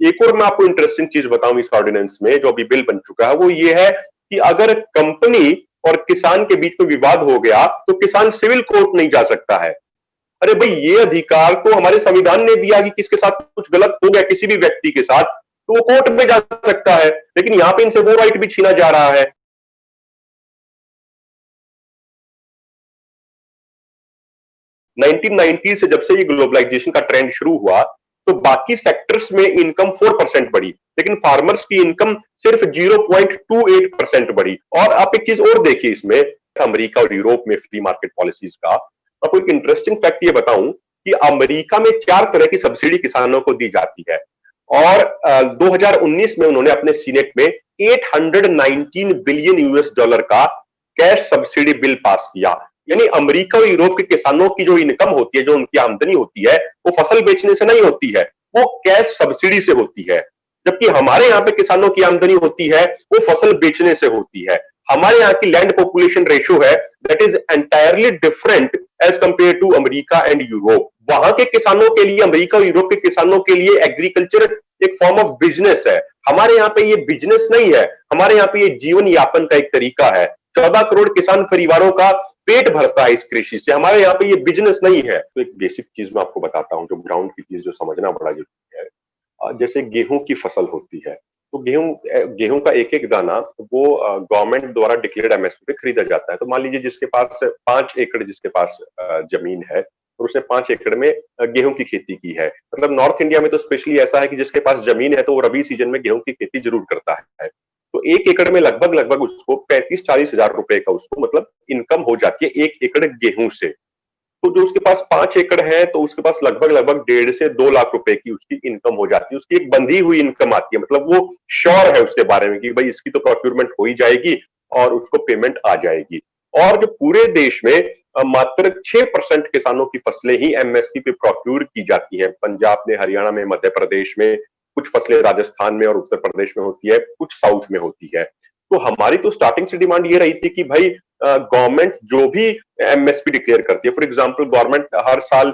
एक और मैं आपको इंटरेस्टिंग चीज बताऊं इस ऑर्डिनेंस में जो अभी बिल बन चुका है, वो ये है कि अगर कंपनी और किसान के बीच में विवाद हो गया तो किसान सिविल कोर्ट नहीं जा सकता है। अरे भाई, ये अधिकार तो हमारे संविधान ने दिया कि किसके साथ कुछ गलत हो गया किसी भी व्यक्ति के साथ तो वो कोर्ट में जा सकता है, लेकिन यहां पे इनसे वो राइट भी छीना जा रहा है। 1990 से जब से ये ग्लोबलाइजेशन का ट्रेंड शुरू हुआ तो बाकी सेक्टर्स में इनकम 4% बढ़ी, लेकिन फार्मर्स की इनकम सिर्फ 0.28% बढ़ी। और आप एक चीज और देखिए इसमें, अमेरिका और यूरोप में फ्री मार्केट पॉलिसीज का आपको एक इंटरेस्टिंग फैक्ट ये बताऊं कि अमेरिका में 4 तरह की सब्सिडी किसानों को दी जाती है। और 2019 में उन्होंने अपने सीनेट में 819 बिलियन यूएस डॉलर का कैश सब्सिडी बिल पास किया। यानी अमेरिका और यूरोप के किसानों की जो इनकम होती है, जो उनकी आमदनी होती है, वो फसल बेचने से नहीं होती है, वो कैश सब्सिडी से होती है। जबकि हमारे यहाँ पे किसानों की आमदनी होती है वो फसल बेचने से होती है। हमारे यहाँ की लैंड पॉपुलेशन रेशियो है that is entirely different as compare to America and Europe. वहां के किसानों के लिए, अमेरिका और यूरोप के किसानों के लिए एग्रीकल्चर एक फॉर्म ऑफ बिजनेस है। हमारे यहाँ पे ये बिजनेस नहीं है, हमारे यहाँ पे ये जीवन यापन का एक तरीका है। 14 करोड़ किसान परिवारों का पेट भरता है इस कृषि से। हमारे यहाँ पे ये बिजनेस नहीं है। तो एक बेसिक चीज मैं आपको बताता हूँ, जो ग्राउंड की चीज जो समझना बड़ा जरूरी है। जैसे गेहूं की फसल होती है तो गेहूं का एक एक दाना वो गवर्नमेंट द्वारा डिक्लेयर्ड एमएसपी पे खरीदा जाता है। तो मान लीजिए जिसके पास 5 एकड़ जिसके पास जमीन है और उसने 5 एकड़ में गेहूं की खेती की है, मतलब नॉर्थ इंडिया में तो स्पेशली ऐसा है कि जिसके पास जमीन है तो वो रबी सीजन में गेहूं की खेती जरूर करता है। तो 1 एकड़ में लगभग लगभग उसको 35-40 हजार रुपए का उसको मतलब इनकम हो जाती है 1 एकड़ गेहूं से। तो जो उसके पास 5 एकड़ है तो उसके पास लगभग लगभग 1.5 से 2 लाख रुपए की उसकी इनकम हो जाती है। उसकी एक बंधी हुई इनकम आती है, मतलब वो श्योर है उसके बारे में कि भाई इसकी तो प्रोक्योरमेंट हो ही जाएगी और उसको पेमेंट आ जाएगी। और जो पूरे देश में मात्र 6% किसानों की फसलें ही एमएसपी पे प्रोक्योर की जाती है। पंजाब में, हरियाणा में, मध्य प्रदेश में, कुछ फसलें राजस्थान में और उत्तर प्रदेश में होती है, कुछ साउथ में होती है। तो हमारी तो स्टार्टिंग से डिमांड ये रही थी कि भाई गवर्नमेंट जो भी एमएसपी डिक्लेयर करती है, फॉर एग्जांपल गवर्नमेंट हर साल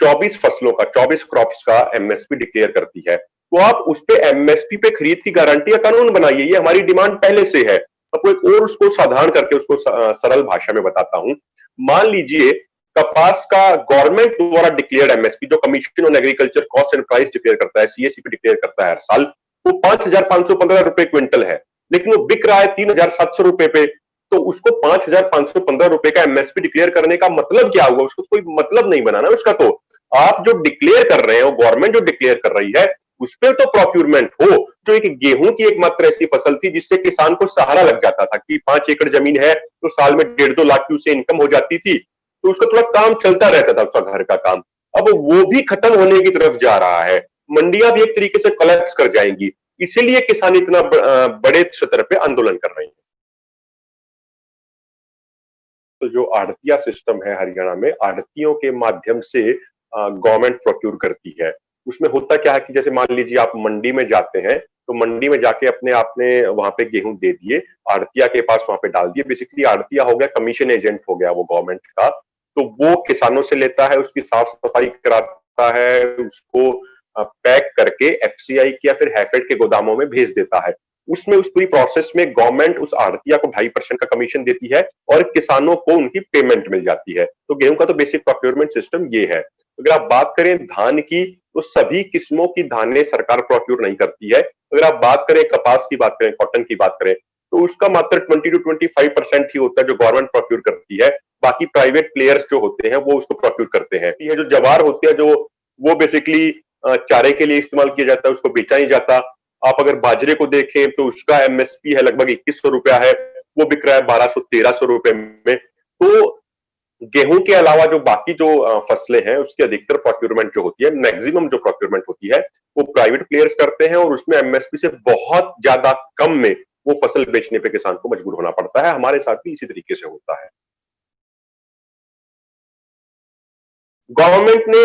24 फसलों का, 24 क्रॉप्स का एमएसपी डिक्लेयर करती है, तो आप उस पे एमएसपी पे खरीद की गारंटी या कानून बनाइए। ये हमारी डिमांड पहले से है। आपको एक और उसको साधारण करके उसको सरल भाषा में बताता हूं। मान लीजिए कपास का गवर्नमेंट द्वारा डिक्लेयर्ड एमएसपी जो commission on agriculture cost and price declare करता है, सीएसी पे डिक्लेयर करता है हर साल, वो 5,515 रुपए क्विंटल है, लेकिन वो बिक रहा है 3,700 रुपए पे। तो उसको 5,515 रुपए का एमएसपी डिक्लेयर करने का मतलब क्या होगा? उसको कोई मतलब नहीं बनाना उसका। तो आप जो डिक्लेयर कर रहे हो, गवर्नमेंट जो डिक्लेयर कर रही है उस पर तो प्रोक्यूरमेंट हो। जो एक गेहूं की एकमात्र ऐसी फसल थी जिससे किसान को सहारा लग जाता था कि 5 एकड़ जमीन है तो साल में 1.5-2 लाख की उसे इनकम हो जाती थी, तो उसका थोड़ा काम चलता रहता था, उसका घर का काम। अब वो भी खत्म होने की तरफ जा रहा है। मंडियां भी एक तरीके से कोलैप्स कर जाएंगी। इसीलिए किसान इतना बड़े स्तर पे आंदोलन कर रहे हैं। तो जो आड़तिया सिस्टम है हरियाणा में, आड़तियों के माध्यम से गवर्नमेंट प्रोक्यूर करती है। उसमें होता क्या है कि जैसे मान लीजिए आप मंडी में जाते हैं, तो मंडी में जाके अपने आपने वहां पे गेहूं दे दिए, आड़तिया के पास वहां पे डाल दिए। बेसिकली आड़तिया हो गया कमीशन एजेंट हो गया वो गवर्नमेंट का। तो वो किसानों से लेता है, उसकी साफ सफाई कराता है, उसको पैक करके एफसीआई या फिर हैफेड के गोदामों में भेज देता है। उसमें उस पूरी प्रोसेस में गवर्नमेंट उस आड़तिया को 2.5% का कमीशन देती है और किसानों को उनकी पेमेंट मिल जाती है। तो गेहूं का तो बेसिक प्रोक्योरमेंट सिस्टम ये है। अगर आप बात करें धान की, तो सभी किस्मों की धानें सरकार प्रोक्योर नहीं करती है। अगर आप बात करें कपास की, बात करें कॉटन की, बात करें तो उसका मात्र 20-25% ही होता है जो गवर्नमेंट प्रोक्योर करती है। बाकी प्राइवेट प्लेयर्स जो होते हैं वो उसको प्रोक्योर करते हैं। ये जो जवार होती है, जो वो बेसिकली चारे के लिए इस्तेमाल किया जाता है, उसको बेचा नहीं जाता। आप अगर बाजरे को देखें तो उसका एमएसपी है लगभग 2100 रुपया है, वो बिक रहा है 1200-1300 रुपए में। तो गेहूं के अलावा जो बाकी जो फसलें हैं उसकी अधिकतर प्रोक्योरमेंट जो होती है, मैक्सिमम जो प्रोक्योरमेंट होती है वो प्राइवेट प्लेयर्स करते हैं और उसमें एमएसपी से बहुत ज्यादा कम में वो फसल बेचने पे किसान को मजबूर होना पड़ता है। हमारे साथ भी इसी तरीके से होता है। गवर्नमेंट ने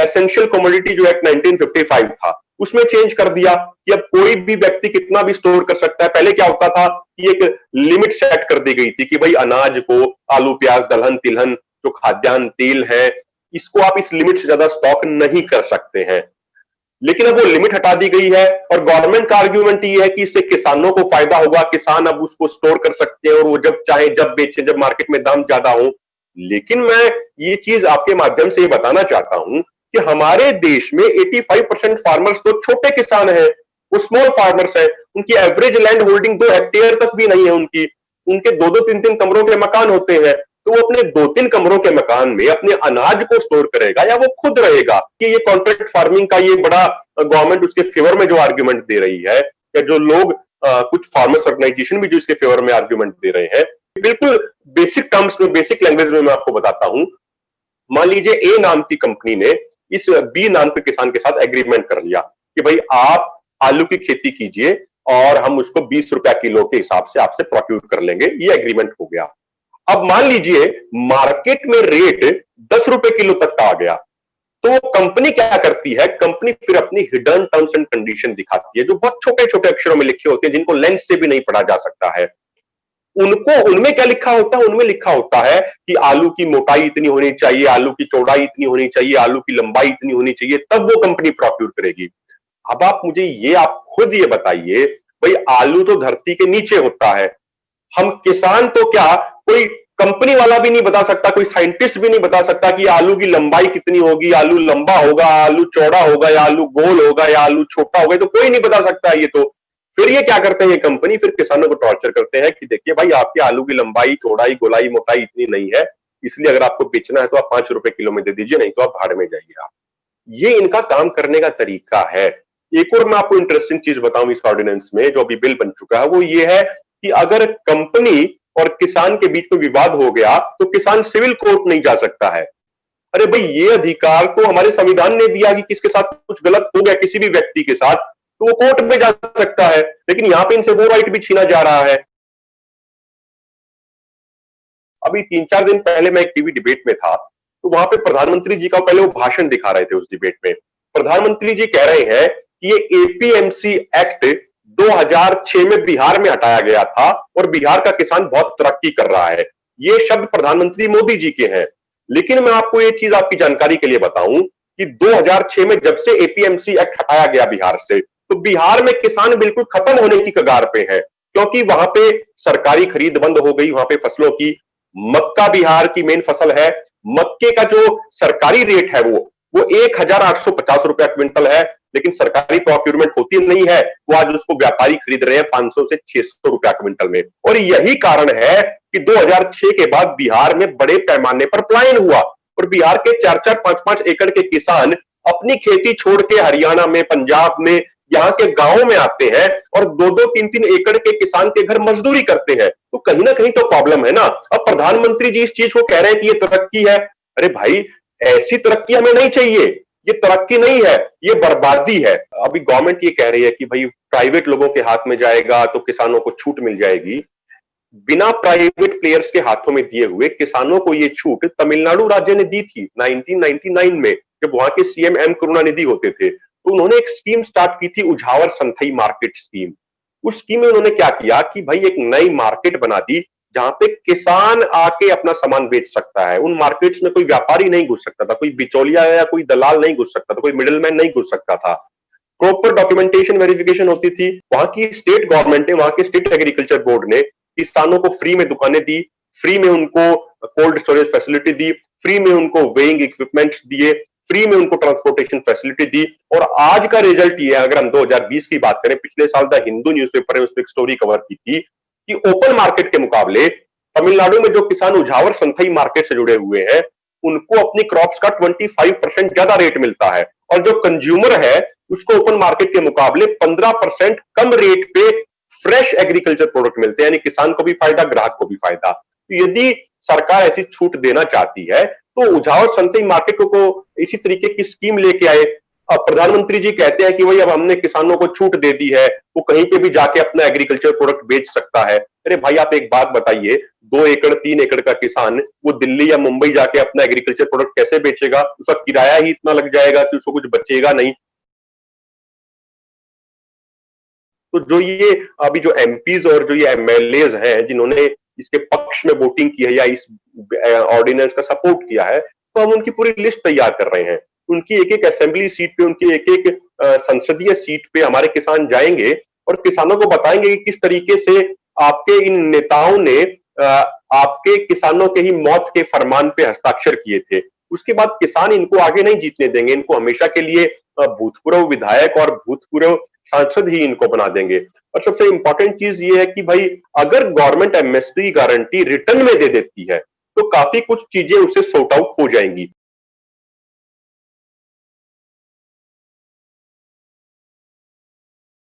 एसेंशियल कमोडिटी जो एक्ट 1955 था उसमें चेंज कर दिया कि अब कोई भी व्यक्ति कितना भी स्टोर कर सकता है। पहले क्या होता था कि एक लिमिट सेट कर दी गई थी कि भाई अनाज को, आलू, प्याज, दलहन, तिलहन, जो खाद्यान्न तेल है, इसको आप इस लिमिट से ज्यादा स्टॉक नहीं कर सकते हैं। लेकिन अब वो लिमिट हटा दी गई है और गवर्नमेंट का आर्ग्यूमेंट ये है कि इससे किसानों को फायदा होगा, किसान अब उसको स्टोर कर सकते हैं और वो जब चाहे जब बेचें, जब मार्केट में दाम ज्यादा हो। लेकिन मैं ये चीज आपके माध्यम से ये बताना चाहता हूं कि हमारे देश में 85% फार्मर्स तो छोटे किसान हैं, वो स्मॉल फार्मर्स हैं, उनकी एवरेज लैंड होल्डिंग 2 हेक्टेयर तक भी नहीं है उनकी, उनके दो दो तीन तीन कमरों के मकान होते हैं। तो वो अपने 2-3 कमरों के मकान में अपने अनाज को स्टोर करेगा या वो खुद रहेगा? कि ये कॉन्ट्रैक्ट फार्मिंग का ये बड़ा गवर्नमेंट उसके फेवर में जो आर्ग्यूमेंट दे रही है, या जो लोग कुछ फार्मर्स ऑर्गेनाइजेशन भी जो इसके फेवर में आर्ग्यूमेंट दे रहे हैं, बिल्कुल बेसिक टर्म्स में, बेसिक लैंग्वेज में मैं आपको बताता हूं। मान लीजिए ए नाम की कंपनी ने इस बी नाम के किसान के साथ एग्रीमेंट कर लिया कि भाई आप आलू की खेती कीजिए और हम उसको 20 रुपया किलो के हिसाब से आपसे प्रोक्यूर कर लेंगे, ये एग्रीमेंट हो गया। अब मान लीजिए मार्केट में रेट 10 रुपए किलो तक का आ गया, तो कंपनी क्या करती है? कंपनी फिर अपनी हिडन टर्म्स एंड कंडीशन दिखाती है, जो बहुत छोटे छोटे अक्षरों में लिखे होते हैं, जिनको लेंस से भी नहीं पढ़ा जा सकता है। उनको उनमें क्या लिखा होता है? उनमें लिखा होता है कि आलू की मोटाई इतनी होनी चाहिए, आलू की चौड़ाई इतनी होनी चाहिए, आलू की लंबाई इतनी होनी चाहिए, तब वो कंपनी प्रोक्यूर करेगी। अब आप खुद ये बताइए, भाई आलू तो धरती के नीचे होता है, हम किसान तो क्या, कोई कंपनी वाला भी नहीं बता सकता, कोई साइंटिस्ट भी नहीं बता सकता कि आलू की लंबाई कितनी होगी, आलू लंबा होगा, आलू चौड़ा होगा, या आलू गोल होगा, या आलू छोटा होगा, तो कोई नहीं बता सकता ये तो। फिर ये क्या करते हैं, ये कंपनी फिर किसानों को टॉर्चर करते हैं कि देखिए भाई आपके आलू की लंबाई, चौड़ाई, गोलाई, मोटाई इतनी नहीं है, इसलिए अगर आपको बेचना है तो आप 5 रुपए किलो में दे दीजिए, नहीं तो आप भाड़ में जाइए आप। ये इनका काम करने का तरीका है। एक और मैं आपको इंटरेस्टिंग चीज बताऊं इस ऑर्डिनेंस में, जो अभी बिल बन चुका है, वो ये है कि अगर कंपनी और किसान के बीच में विवाद हो गया तो किसान सिविल कोर्ट नहीं जा सकता है। अरे भाई ये अधिकार तो हमारे संविधान ने दिया कि किसके साथ कुछ गलत हो गया किसी भी व्यक्ति के साथ तो वो कोर्ट में जा सकता है, लेकिन यहां पे इनसे वो राइट भी छीना जा रहा है। अभी 3-4 दिन पहले मैं एक टीवी डिबेट में था, तो वहां पे प्रधानमंत्री जी का पहले वो भाषण दिखा रहे थे। उस डिबेट में प्रधानमंत्री जी कह रहे हैं कि ये एपीएमसी एक्ट 2006 में बिहार में हटाया गया था और बिहार का किसान बहुत तरक्की कर रहा है। ये शब्द प्रधानमंत्री मोदी जी के हैं। लेकिन मैं आपको ये चीज आपकी जानकारी के लिए बताऊं कि 2006 में जब से एपीएमसी एक्ट हटाया गया बिहार से, तो बिहार में किसान बिल्कुल खत्म होने की कगार पे है, क्योंकि वहां पे सरकारी खरीद बंद हो गई, वहां पे फसलों की। मक्का बिहार की मेन फसल है। मक्के का जो सरकारी रेट है वो 1,850 रुपया क्विंटल है, लेकिन सरकारी प्रोक्यूरमेंट होती नहीं है, वो आज उसको व्यापारी खरीद रहे हैं 500 से 600 रुपया क्विंटल में। और यही कारण है कि 2006 के बाद बिहार में बड़े पैमाने पर पलायन हुआ और बिहार के 4-4, 5-5 एकड़ के किसान अपनी खेती छोड़ के हरियाणा में, पंजाब में, यहाँ के गांवों में आते हैं और 2-2, 3-3 एकड़ के किसान के घर मजदूरी करते हैं। तो कहीं ना कहीं तो प्रॉब्लम है ना। अब प्रधानमंत्री जी इस चीज को कह रहे हैं कि ये तरक्की है। अरे भाई ऐसी तरक्की हमें नहीं चाहिए, ये तरक्की नहीं है, ये बर्बादी है। अभी गवर्नमेंट ये कह रही है कि भाई प्राइवेट लोगों के हाथ में जाएगा तो किसानों को छूट मिल जाएगी। बिना प्राइवेट प्लेयर्स के हाथों में दिए हुए किसानों को ये छूट तमिलनाडु राज्य ने दी थी 1999 में, जब वहां के सीएम एम करुणानिधि होते थे। तो उन्होंने एक स्कीम स्टार्ट की थी, उझावर संथई मार्केट स्कीम। उस स्कीम में उन्होंने क्या किया कि भाई एक नई मार्केट बना दी जहां पे किसान आके अपना सामान बेच सकता है। उन मार्केट्स में कोई व्यापारी नहीं घुस सकता था, कोई बिचौलिया या कोई दलाल नहीं घुस सकता था, कोई मिडिलमैन नहीं घुस सकता था। प्रॉपर डॉक्यूमेंटेशन वेरिफिकेशन होती थी। वहां की स्टेट गवर्नमेंट ने, वहां के स्टेट एग्रीकल्चर बोर्ड ने किसानों को फ्री में दुकानें दी, फ्री में उनको कोल्ड स्टोरेज फैसिलिटी दी, फ्री में उनको वेइंग इक्विपमेंट्स दिए, फ्री में उनको ट्रांसपोर्टेशन फैसिलिटी दी। और आज का रिजल्ट ये है, अगर हम 2020 की बात करें, पिछले साल द हिंदू न्यूज़पेपर ने उस पर एक स्टोरी कवर की थी कि ओपन मार्केट के मुकाबले तमिलनाडु में जो किसान उझावर संथई मार्केट से जुड़े हुए हैं उनको अपनी क्रॉप्स का 25% ज्यादा रेट मिलता है, और जो कंज्यूमर है उसको ओपन मार्केट के मुकाबले 15% कम रेट पे फ्रेश एग्रीकल्चर प्रोडक्ट मिलते हैं। यानी किसान को भी फायदा, ग्राहक को भी फायदा। तो यदि सरकार ऐसी छूट देना चाहती है तो उझावर संतई मार्केट को इसी तरीके की स्कीम लेके आए। अब प्रधानमंत्री जी कहते हैं कि भाई अब हमने किसानों को छूट दे दी है, वो कहीं पे भी जाके अपना एग्रीकल्चर प्रोडक्ट बेच सकता है। अरे भाई आप एक बात बताइए, 2 एकड़ 3 एकड़ का किसान वो दिल्ली या मुंबई जाके अपना एग्रीकल्चर प्रोडक्ट कैसे बेचेगा? उसका किराया ही इतना लग जाएगा कि उसको कुछ बचेगा नहीं। तो जो ये अभी जो एमपीज और जो ये एमएलएज हैं जिन्होंने इसके पक्ष में वोटिंग की है या इस ऑर्डिनेंस का सपोर्ट किया है, तो हम उनकी पूरी लिस्ट तैयार कर रहे हैं। उनकी एक एक असेंबली सीट पे उनकी एक एक संसदीय सीट पे हमारे किसान जाएंगे और किसानों को बताएंगे कि किस तरीके से आपके इन नेताओं ने आपके किसानों के ही मौत के फरमान पे हस्ताक्षर किए थे, उसके बाद किसान इनको आगे नहीं जीतने देंगे, इनको हमेशा के लिए भूतपूर्व विधायक और भूतपूर्व सांसद ही इनको बना देंगे। और सबसे इंपॉर्टेंट चीज ये है कि भाई अगर गवर्नमेंट एमएसपी गारंटी रिटर्न में दे देती है तो काफी कुछ चीजें उससे सॉर्ट आउट हो जाएंगी।